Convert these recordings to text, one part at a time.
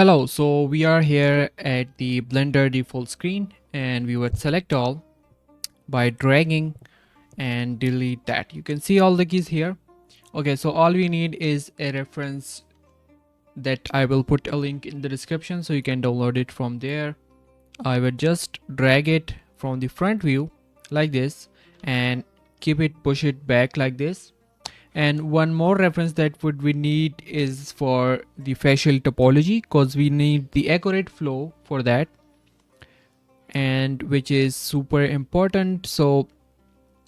Hello, so we are here at the Blender default screen and we would select all by dragging and delete that. You can see all the keys here. Okay, so all we need is a reference that I will put a link in the description so you can download it from there. I would just drag it from the front view like this and push it back like this. And one more reference that would we need is for the facial topology, because we need the accurate flow for that, and which is super important. So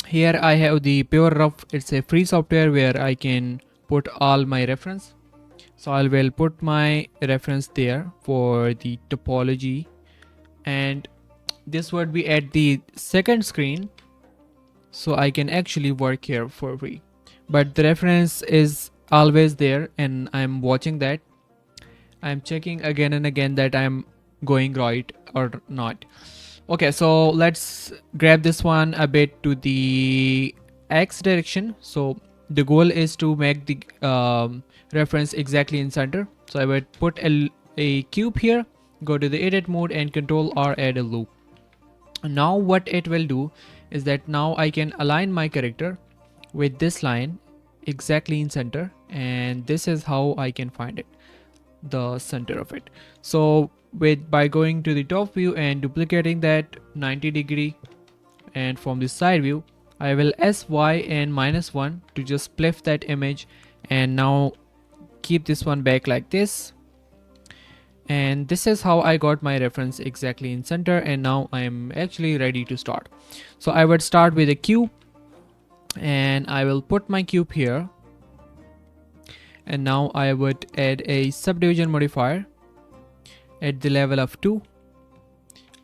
here I have the pure rough. It's a free software where I can put all my reference. So I will put my reference there for the topology, and this would be at the second screen, so I can actually work here for free. But the reference is always there and I'm watching that. I'm checking again and again that I'm going right or not. Okay, so let's grab this one a bit to the X direction. So the goal is to make the reference exactly in center. So I would put a cube here, go to the edit mode and control R, add a loop. Now what it will do is that now I can align my character with this line exactly in center, and this is how I can find it, the center of it. So with by going to the top view and duplicating that 90-degree, and from the side view I will sy and -1 to just split that image, and now keep this one back like this, and this is how I got my reference exactly in center. And now I am actually ready to start. So I would start with a cube and I will put my cube here, and now I would add a subdivision modifier at the level of 2.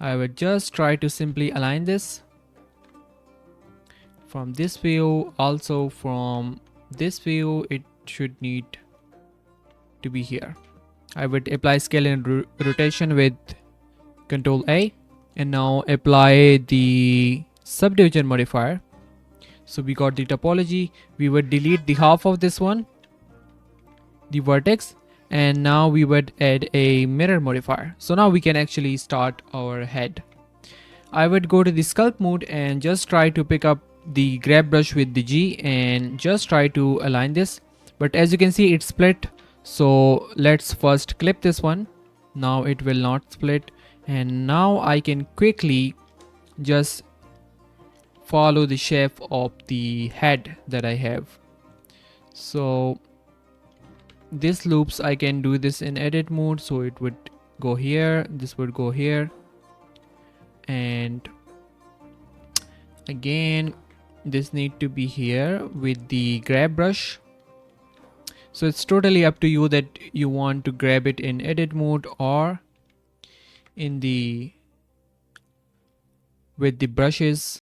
I would just try to simply align this from this view. Also from this view it should need to be here. I would apply scale and rotation with Control A, and now apply the subdivision modifier. So we got the topology. We would delete the half of this one, the vertex, and now we would add a mirror modifier. So now we can actually start our head. I would go to the sculpt mode and just try to pick up the grab brush with the G and just try to align this. But as you can see, it's split. So let's first clip this one. Now it will not split. And now I can quickly just follow the shape of the head that I have. So this loops, I can do this in edit mode. So it would go here, this would go here, and again this need to be here with the grab brush. So it's totally up to you that you want to grab it in edit mode or in the with the brushes.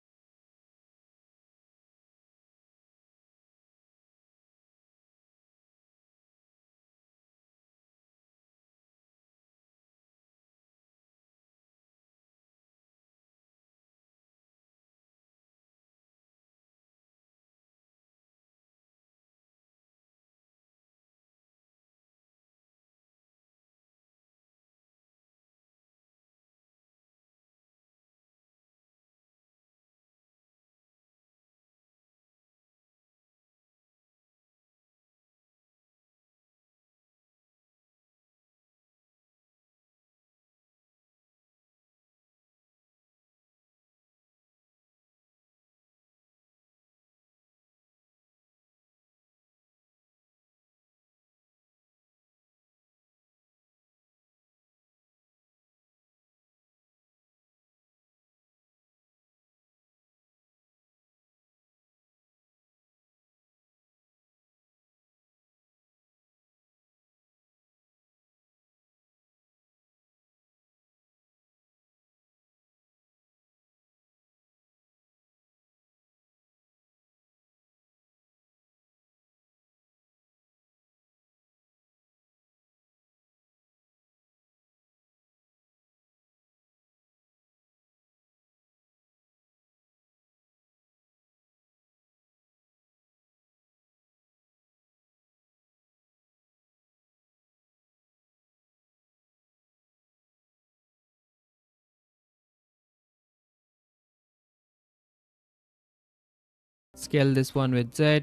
Scale this one with Z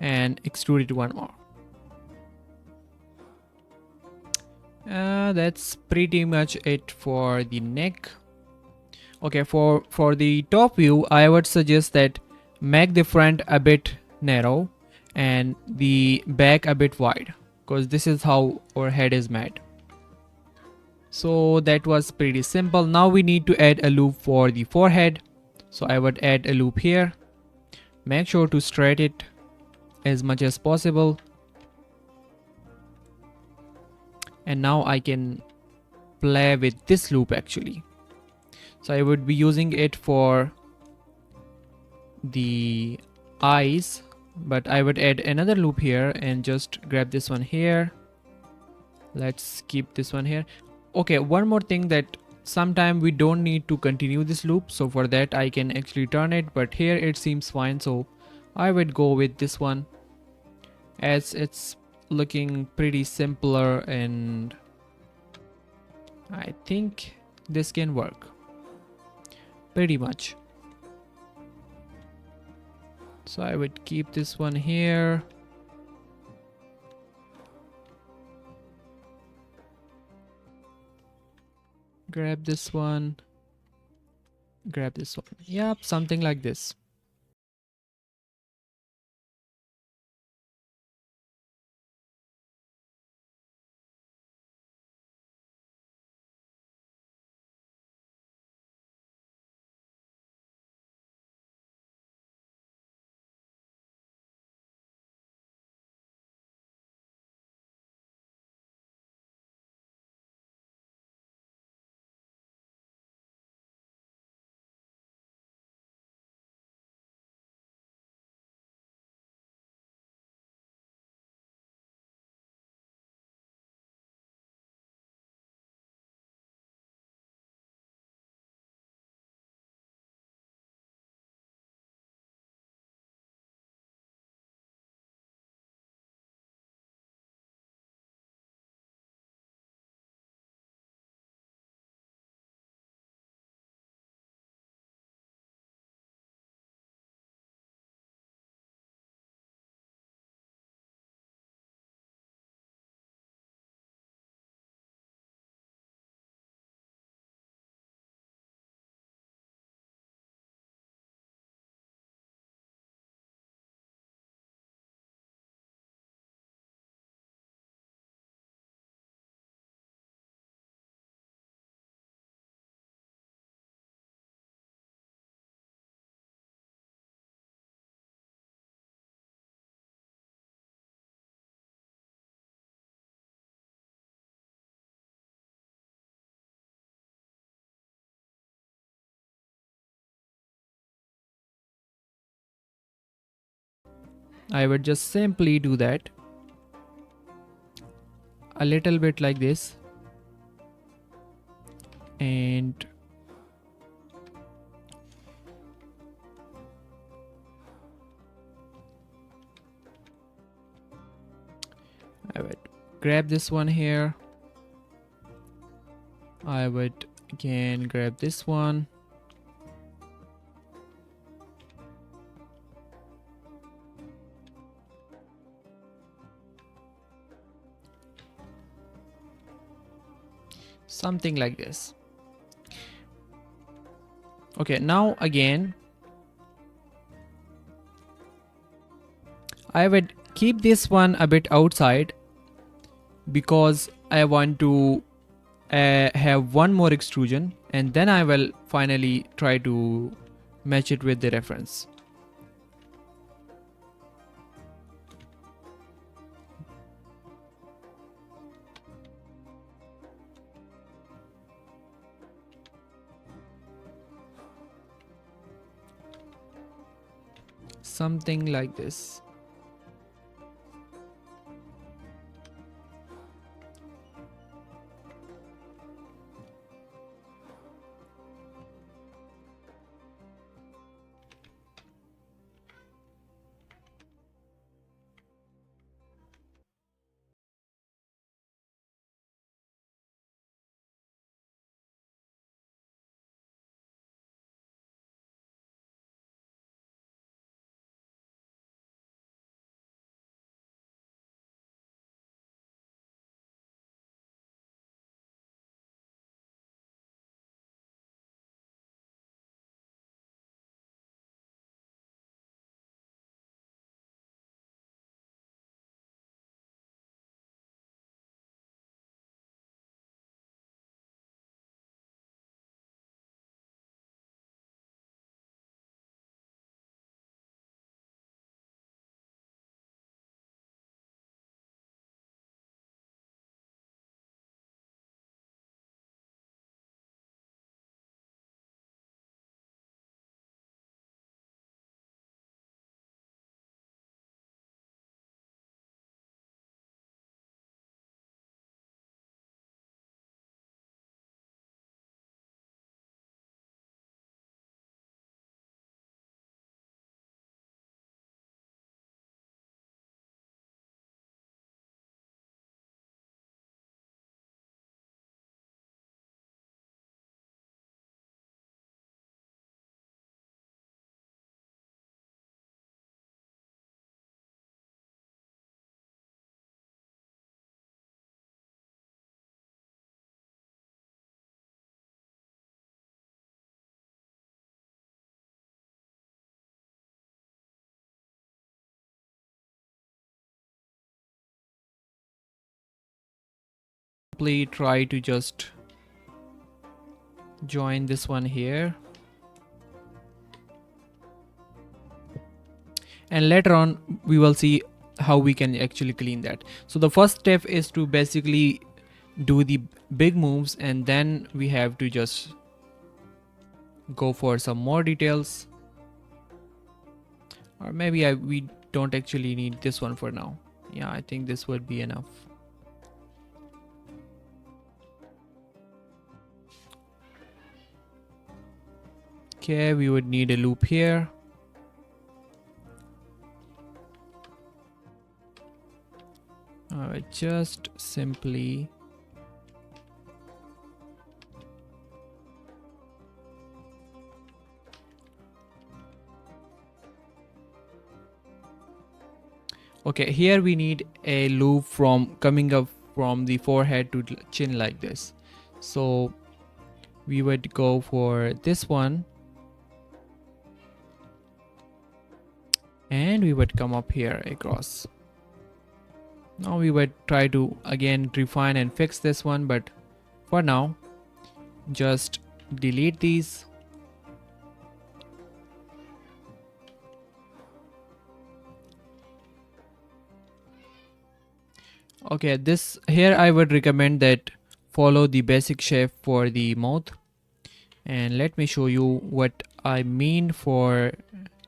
and extrude it one more. That's pretty much it for the neck. Okay, for the top view, I would suggest that make the front a bit narrow and the back a bit wide, because this is how our head is made. So that was pretty simple. Now we need to add a loop for the forehead. So I would add a loop here. Make sure to straight it as much as possible. And now I can play with this loop actually. So I would be using it for the eyes, but I would add another loop here and just grab this one here. Let's keep this one here. Okay, one more thing, that sometime we don't need to continue this loop, so for that I can actually turn it, but here it seems fine, so I would go with this one as it's looking pretty simpler, and I think this can work pretty much. So I would keep this one here. Grab this one. Grab this one. Yep, something like this. I would just simply do that a little bit like this, and I would grab this one here. I would again grab this one. Something like this. Okay, now again I would keep this one a bit outside because I want to have one more extrusion, and then I will finally try to match it with the reference. Something like this. Please try to just join this one here, and later on we will see how we can actually clean that. So the first step is to basically do the big moves, and then we have to just go for some more details, or maybe we don't actually need this one for now. Yeah, I think this would be enough. Okay, we would need a loop here. Just simply okay, here we need a loop from coming up from the forehead to chin like this. So we would go for this one, and we would come up here across. Now we would try to again refine and fix this one, but for now just delete these. Okay, this here I would recommend that follow the basic shape for the mouth, and let me show you what I mean for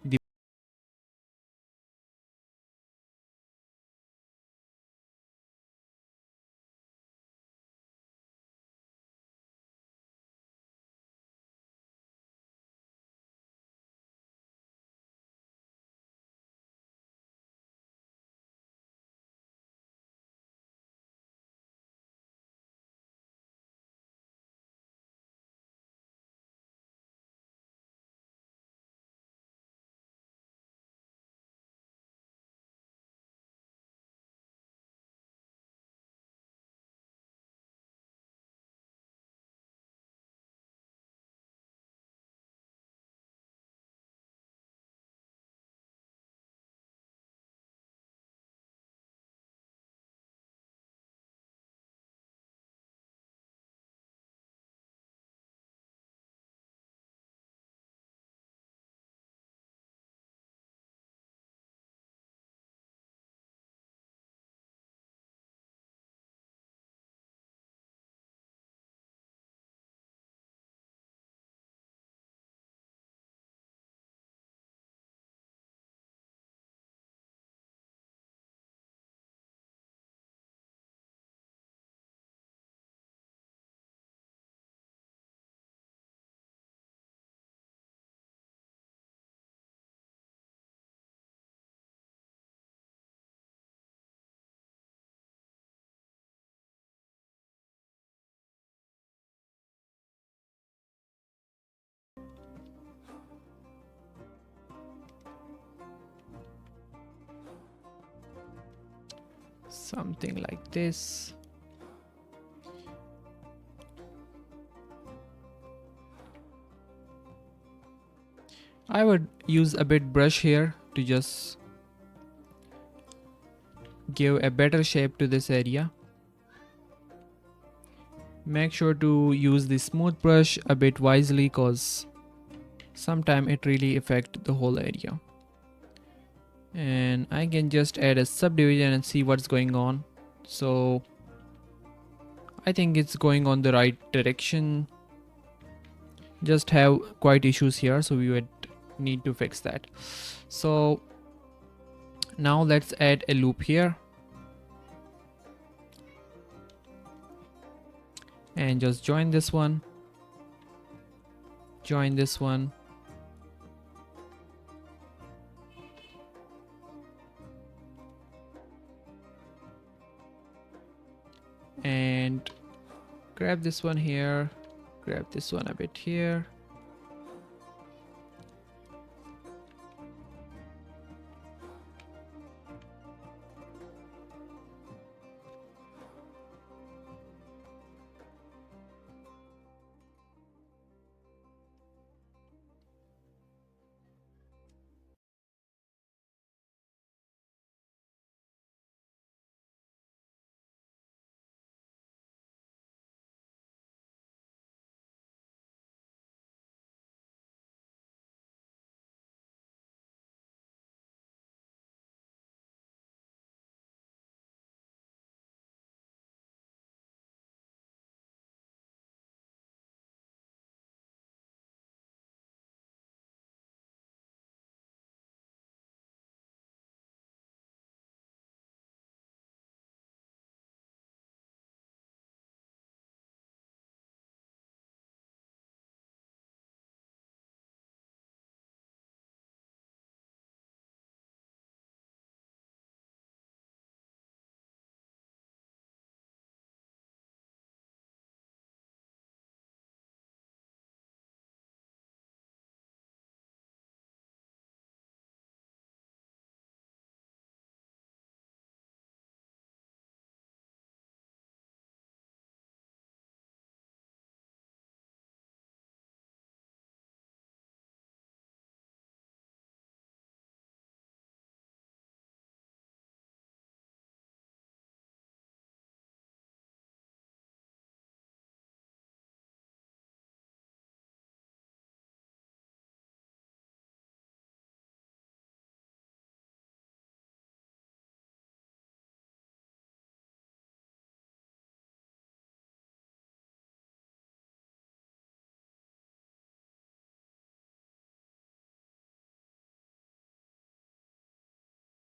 the something like this. I would use a bit brush here to just give a better shape to this area. Make sure to use the smooth brush a bit wisely, cause sometimes it really affect the whole area. And I can just add a subdivision and see what's going on. So I think it's going on the right direction. Just have quite issues here, so we would need to fix that. So now let's add a loop here, and just join this one, join this one, and grab this one here, grab this one a bit here,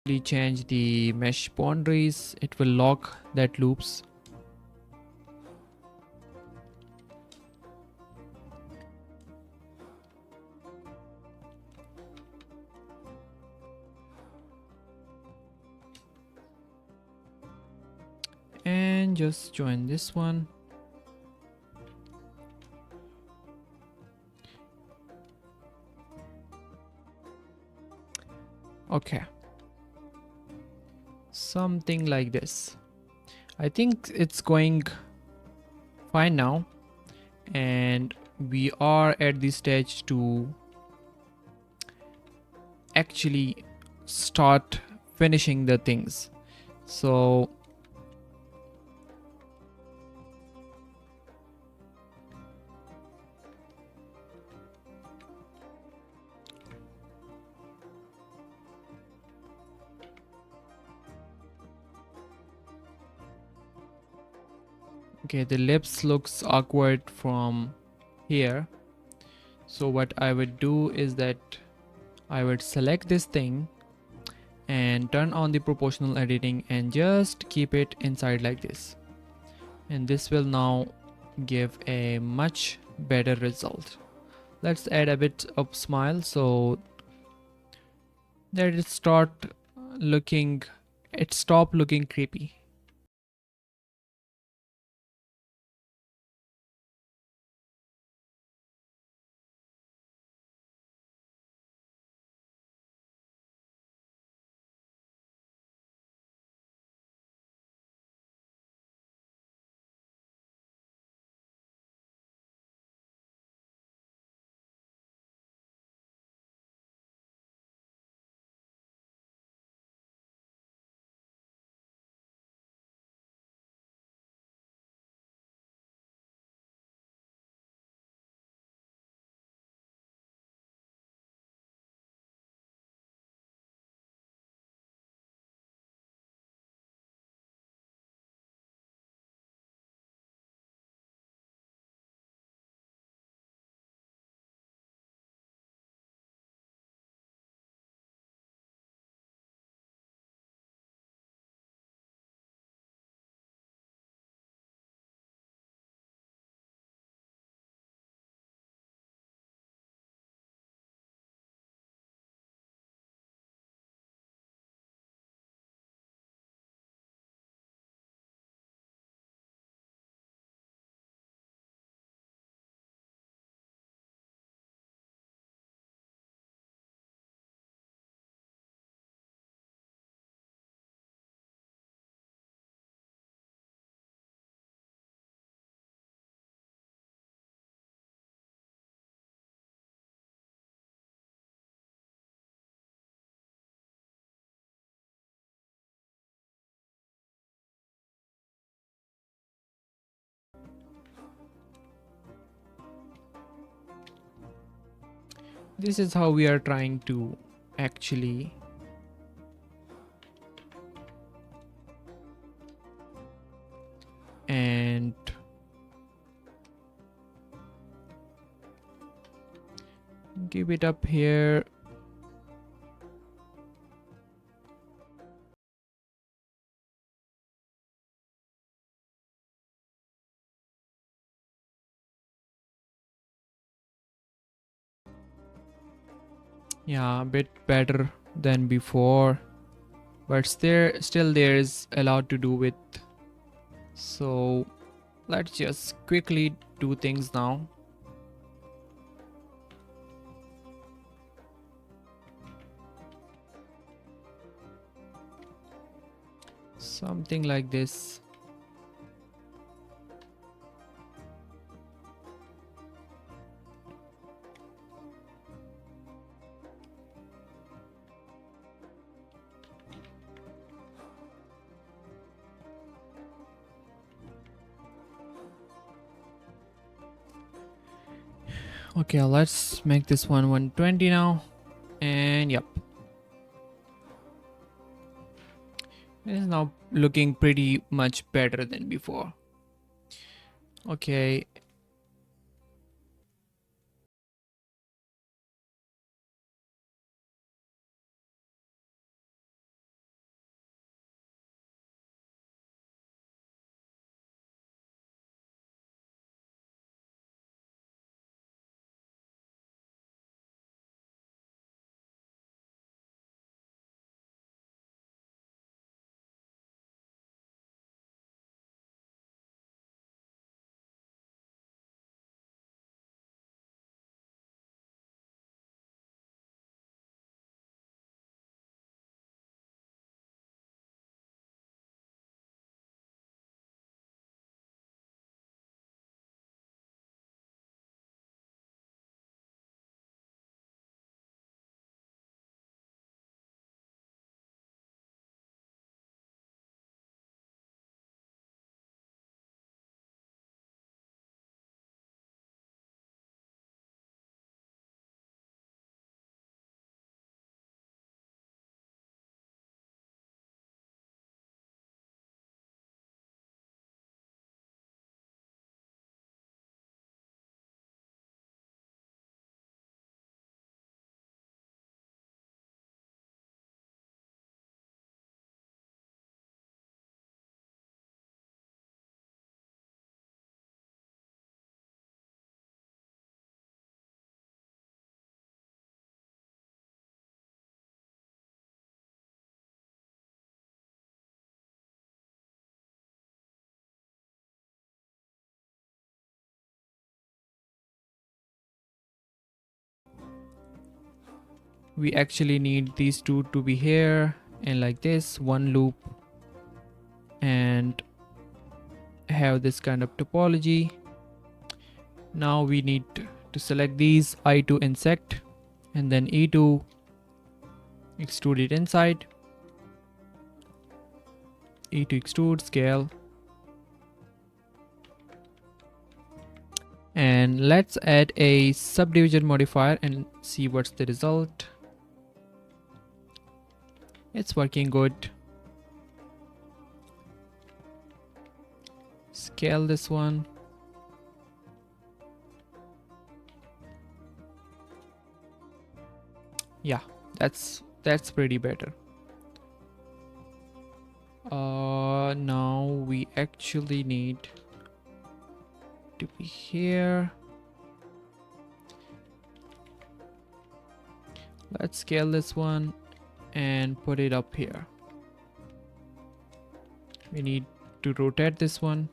change the mesh boundaries, it will lock that loops. And just join this one. Okay, something like this. I think it's going fine now, and we are at the stage to actually start finishing the things. So okay, the lips looks awkward from here. So what I would do is that I would select this thing and turn on the proportional editing and just keep it inside like this, and this will now give a much better result. Let's add a bit of smile so that looking it stop looking creepy. This is how we are trying to actually and give it up here. Yeah, a bit better than before, but still there is a lot to do with. So let's just quickly do things now. Something like this. Okay, let's make this one 120 now. And yep, it is now looking pretty much better than before. Okay, we actually need these two to be here and like this one loop and have this kind of topology. Now we need to select these I2 insect and then E2 extrude it inside, E2 extrude scale, and let's add a subdivision modifier and see what's the result. It's working good. Scale this one. Yeah, that's pretty better. Now we actually need to be here. Let's scale this one and put it up here. We need to rotate this one.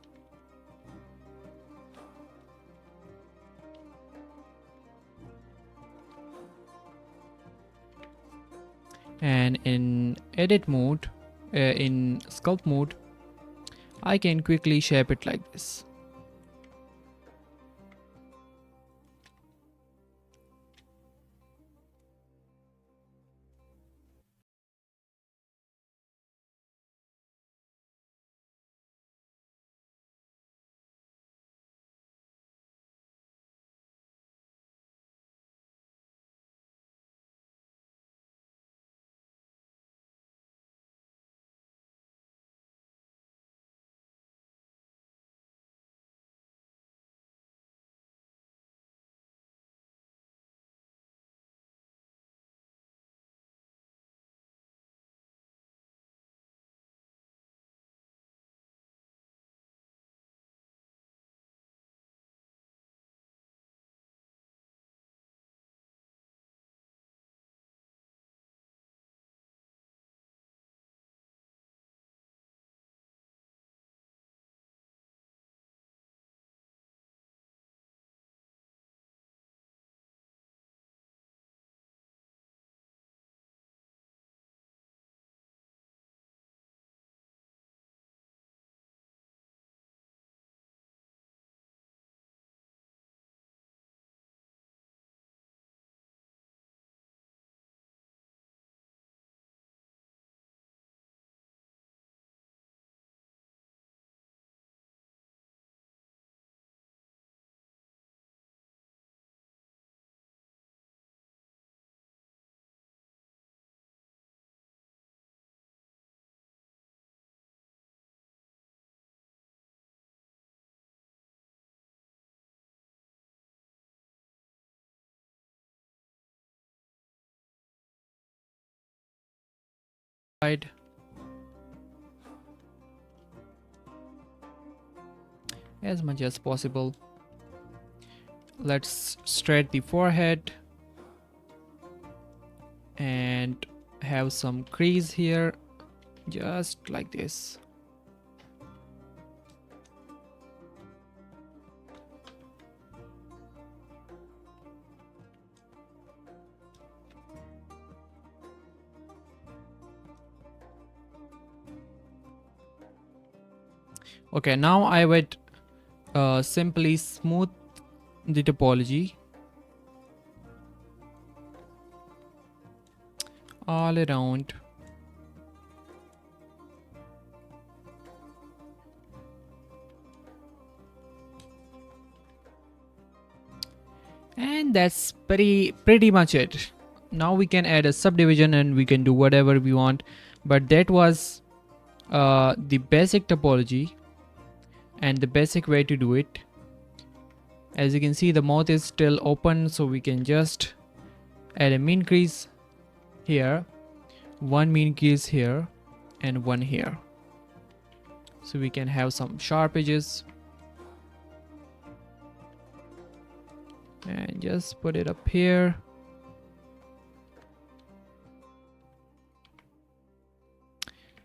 And in edit mode, in sculpt mode, I can quickly shape it like this. Side. As much as possible. Let's straight the forehead and have some crease here, just like this. Okay, now I would simply smooth the topology all around. And that's pretty much it. Now we can add a subdivision and we can do whatever we want, but that was the basic topology and the basic way to do it. As you can see, the mouth is still open, so we can just add a mean crease here, one mean crease here, and one here, so we can have some sharp edges. And just put it up here.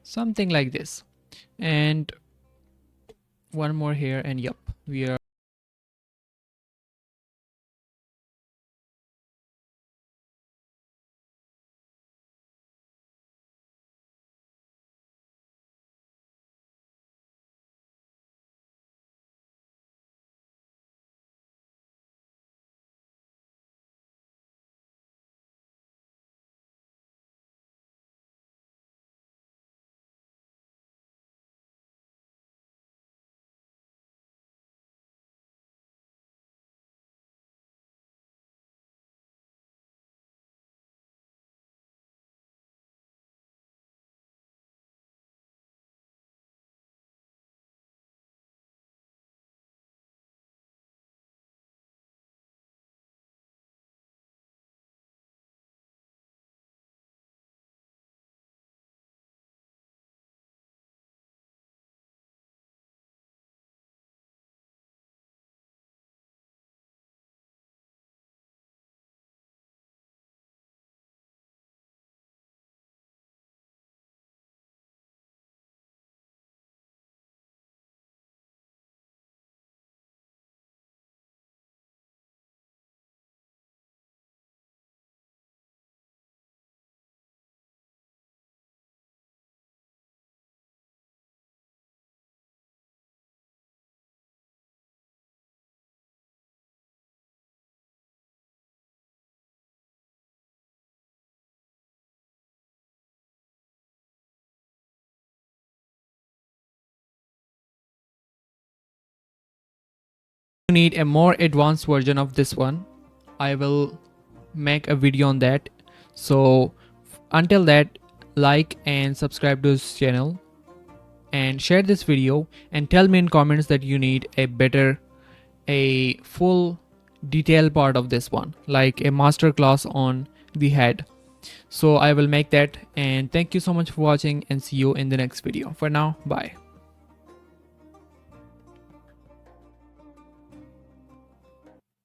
Something like this. And one more here, and yep, we are you need a more advanced version of this one, I will make a video on that. So until that, like and subscribe to this channel and share this video and tell me in comments that you need a full detailed part of this one, like a master class on the head. So I will make that, and thank you so much for watching and see you in the next video. For now, bye.